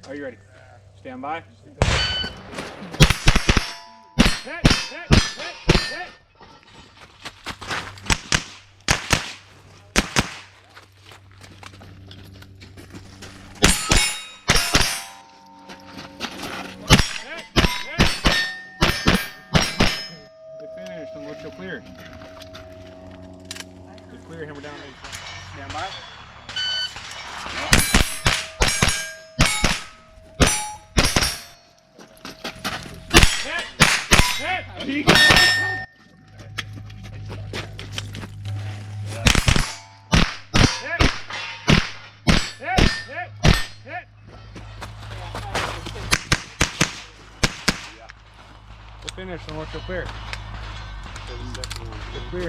Are you ready? Stand by. Hit! Good finish, and look so clear. Good clear, hammer down. Stand by. Hit! Good finish, and look so clear. Good clear.